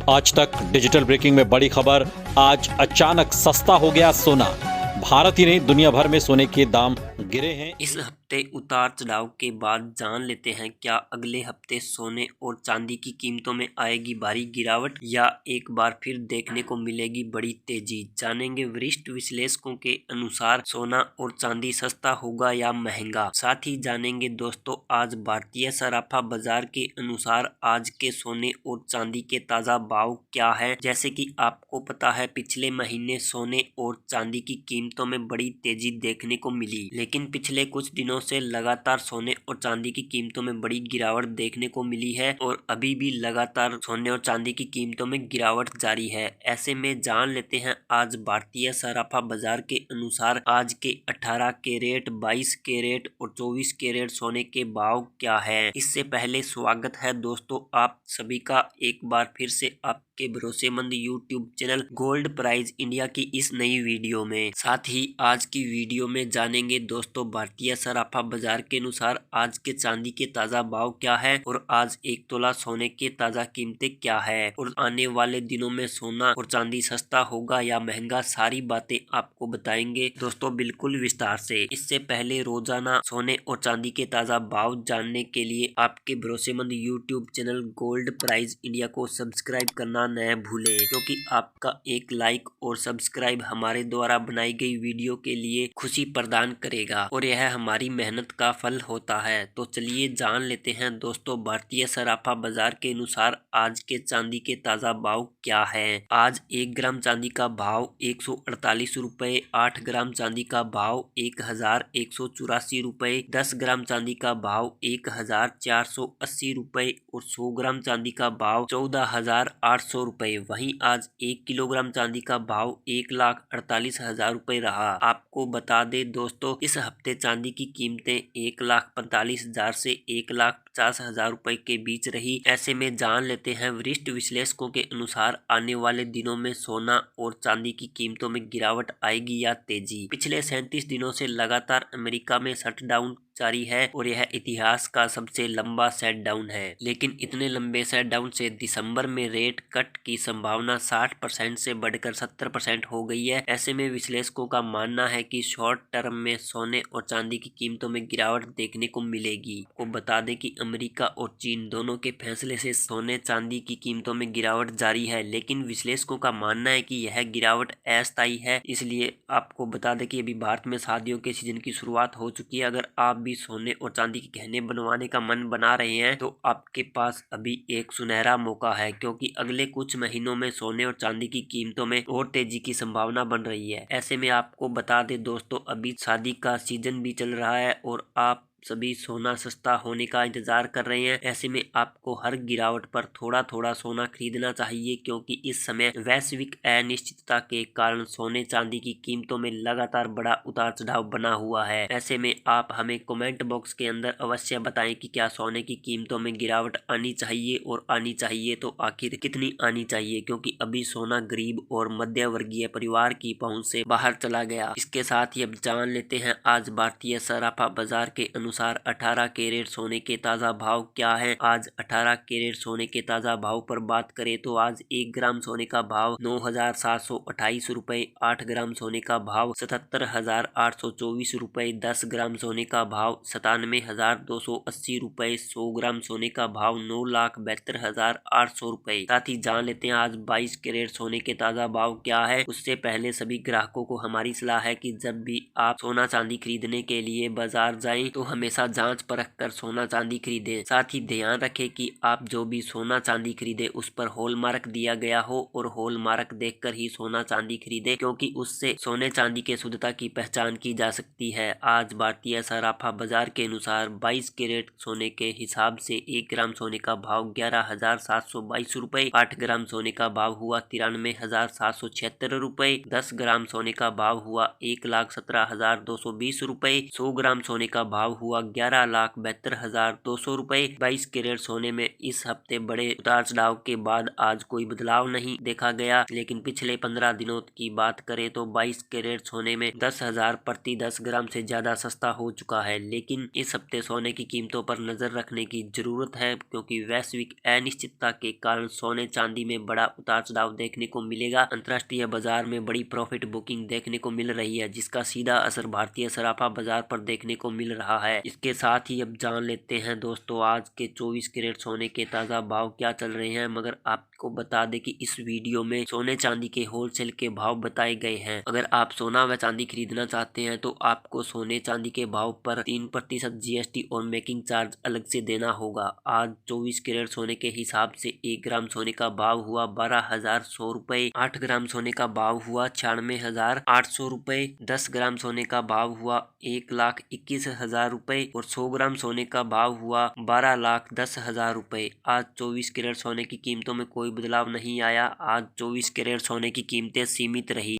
आज तक digital breaking में बड़ी खबर। आज अचानक सस्ता हो गया सोना। भारत ही नहीं दुनिया भर में सोने के दाम गिरे हैं। इस हफ्ते उतार चढ़ाव के बाद जान लेते हैं क्या अगले हफ्ते सोने और चांदी की कीमतों में आएगी भारी गिरावट या एक बार फिर देखने को मिलेगी बड़ी तेजी। जानेंगे वरिष्ठ विश्लेषकों के अनुसार सोना और चांदी सस्ता होगा या महंगा। साथ ही जानेंगे दोस्तों आज भारतीय सराफा बाजार के अनुसार आज के सोने और चांदी के ताजा भाव क्या है। जैसे कि आपको पता है पिछले महीने सोने और चांदी की कीमतों में बड़ी तेजी देखने को मिली, लेकिन पिछले कुछ दिनों से लगातार सोने और चांदी की कीमतों में बड़ी गिरावट देखने को मिली है और अभी भी लगातार सोने और चांदी की कीमतों में गिरावट जारी है। ऐसे में जान लेते हैं आज भारतीय सराफा बाजार के अनुसार आज के 18 कैरेट, 22 कैरेट और 24 कैरेट सोने के भाव क्या है। इससे पहले स्वागत है दोस्तों आप सभी का एक बार फिर से आपके भरोसेमंद YouTube channel gold prize India की इस नई वीडियो में। साथ ही आज की वीडियो में जानेंगे दोस्तों भारतीय सराफा बाजार के अनुसार आज के चांदी के ताजा भाव क्या है और आज एक तोला सोने के ताजा कीमतें क्या है और आने वाले दिनों में सोना और चांदी सस्ता होगा या महंगा। सारी बातें आपको बताएंगे दोस्तों बिल्कुल विस्तार से। इससे पहले रोजाना सोने और चांदी के ताजा भाव जानने के लिए आपके भरोसेमंद YouTube channel gold prize India को सब्सक्राइब करना न भूलें, क्योंकि आपका एक लाइक और सब्सक्राइब हमारे द्वारा बनाई गई वीडियो के लिए खुशी प्रदान करेगा और यह हमारी मेहनत का फल होता है। तो चलिए जान लेते हैं दोस्तों भारतीय सराफा बाजार के अनुसार आज के चांदी के ताजा भाव क्या है। आज 1 ग्राम चांदी का भाव 148 रुपए, 8 ग्राम चांदी का भाव 1184 रुपए, 10 ग्राम चांदी का भाव 1480 रुपए और 100 ग्राम चांदी का भाव 14,800 रुपए। वहीं आज 1 किलोग्राम चांदी का भाव 1,48,000 रुपए रहा। आपको बता दे दोस्तों इस हफ्ते चांदी की कीमतें 1,45,000 से 1,50,000 रुपए के बीच रही। ऐसे में जान लेते हैं वरिष्ठ विश्लेषकों के अनुसार आने वाले दिनों में सोना और चांदी की कीमतों में गिरावट आएगी या तेजी। पिछले 37 दिनों से लगातार अमेरिका में शटडाउन जारी है और यह इतिहास का सबसे लंबा सेट डाउन है, लेकिन इतने लंबे सेट डाउन से दिसंबर में रेट कट की संभावना 60% से बढ़कर 70% हो गई है। ऐसे में विश्लेषकों का मानना है कि शॉर्ट टर्म में सोने और चांदी की कीमतों में गिरावट देखने को मिलेगी। आपको बता दें कि अमेरिका और चीन दोनों के फैसले से सोने चांदी की कीमतों में गिरावट जारी है, लेकिन विश्लेषकों का मानना है कि यह गिरावट अस्थायी है। इसलिए आपको बता दें कि अभी भारत में शादियों के सीजन की शुरुआत हो चुकी है। अगर आप भी सोने और चांदी के गहने बनवाने का मन बना रहे हैं तो आपके पास अभी एक सुनहरा मौका है, क्योंकि अगले कुछ महीनों में सोने और चांदी की कीमतों में और तेजी की संभावना बन रही है। ऐसे में आपको बता दें दोस्तों अभी शादी का सीजन भी चल रहा है और आप सभी सोना सस्ता होने का इंतजार कर रहे हैं। ऐसे में आपको हर गिरावट पर थोड़ा थोड़ा सोना खरीदना चाहिए, क्योंकि इस समय वैश्विक अनिश्चितता के कारण सोने चांदी की कीमतों में लगातार बड़ा उतार चढ़ाव बना हुआ है। ऐसे में आप हमें कमेंट बॉक्स के अंदर अवश्य बताएं कि क्या सोने की कीमतों में गिरावट आनी चाहिए और आनी चाहिए तो आखिर कितनी आनी चाहिए, क्योंकि अभी सोना गरीब और मध्य वर्गीय परिवार की पहुंच से बाहर चला गया। इसके साथ ही अब जान लेते हैं आज भारतीय सराफा बाजार के अनुसार 18 कैरेट सोने के ताजा भाव क्या है। आज 18 कैरेट सोने के ताजा भाव पर बात करें तो आज 1 ग्राम सोने का भाव 9,728 रुपए, 8 ग्राम सोने का भाव 77,824 रुपए, 10 ग्राम सोने का भाव 97,280 रुपए, 100 ग्राम सोने का भाव 9,72,800 रुपए। साथ ही जान लेते हैं आज 22 कैरेट सोने के ताजा भाव क्या है। उससे पहले सभी ग्राहकों को हमारी सलाह है कि जब भी आप सोना चांदी खरीदने के लिए बाजार जाएं तो हमेशा जांच परख कर सोना चांदी खरीदें। साथ ही ध्यान रखें कि आप जो भी सोना चांदी खरीदे उस पर हॉलमार्क दिया गया हो और हॉलमार्क देखकर ही सोना चांदी खरीदे, क्योंकि उससे सोने चांदी के शुद्धता की पहचान की जा सकती है। आज भारतीय सराफा बाजार के अनुसार 22 कैरेट सोने के हिसाब से 1 ग्राम सोने का भाव 11,722 रुपए, 8 ग्राम सोने का भाव हुआ 93,776 रुपए, 10 ग्राम सोने का भाव हुआ 1,17,220 रुपए, 100 ग्राम सोने का भाव हुआ हुआ 11,72,200 रुपए। 22 कैरेट सोने में इस हफ्ते बड़े उतार चढ़ाव के बाद आज कोई बदलाव नहीं देखा गया, लेकिन पिछले 15 दिनों की बात करें तो 22 कैरेट सोने में 10,000 प्रति 10 ग्राम से ज्यादा सस्ता हो चुका है। लेकिन इस हफ्ते सोने की कीमतों पर नजर रखने की जरूरत है, क्योंकि वैश्विक अनिश्चितता के कारण सोने चांदी में बड़ा उतार चढ़ाव देखने को मिलेगा। अंतर्राष्ट्रीय बाजार में बड़ी प्रॉफिट बुकिंग देखने को मिल रही है, जिसका सीधा असर भारतीय सराफा बाजार पर देखने को मिल रहा है। इसके साथ ही अब जान लेते हैं दोस्तों आज के 24 कैरेट सोने के ताजा भाव क्या चल रहे हैं। मगर आपको बता दें कि इस वीडियो में सोने चांदी के होलसेल के भाव बताए गए हैं। अगर आप सोना व चांदी खरीदना चाहते हैं तो आपको सोने चांदी के भाव पर 3% GST और मेकिंग चार्ज अलग से देना होगा। आज 24 कैरेट सोने के हिसाब से 1 ग्राम सोने का भाव हुआ 12,100 रुपए, 8 ग्राम सोने का भाव हुआ 96,800 रुपए, 10 ग्राम सोने का भाव हुआ 1,21,000 रुपए और 100 ग्राम सोने का भाव हुआ 12,10,000 रुपए। आज 24 कैरेट सोने की कीमतों में कोई बदलाव नहीं आया। आज 24 कैरेट सोने की कीमतें सीमित रही।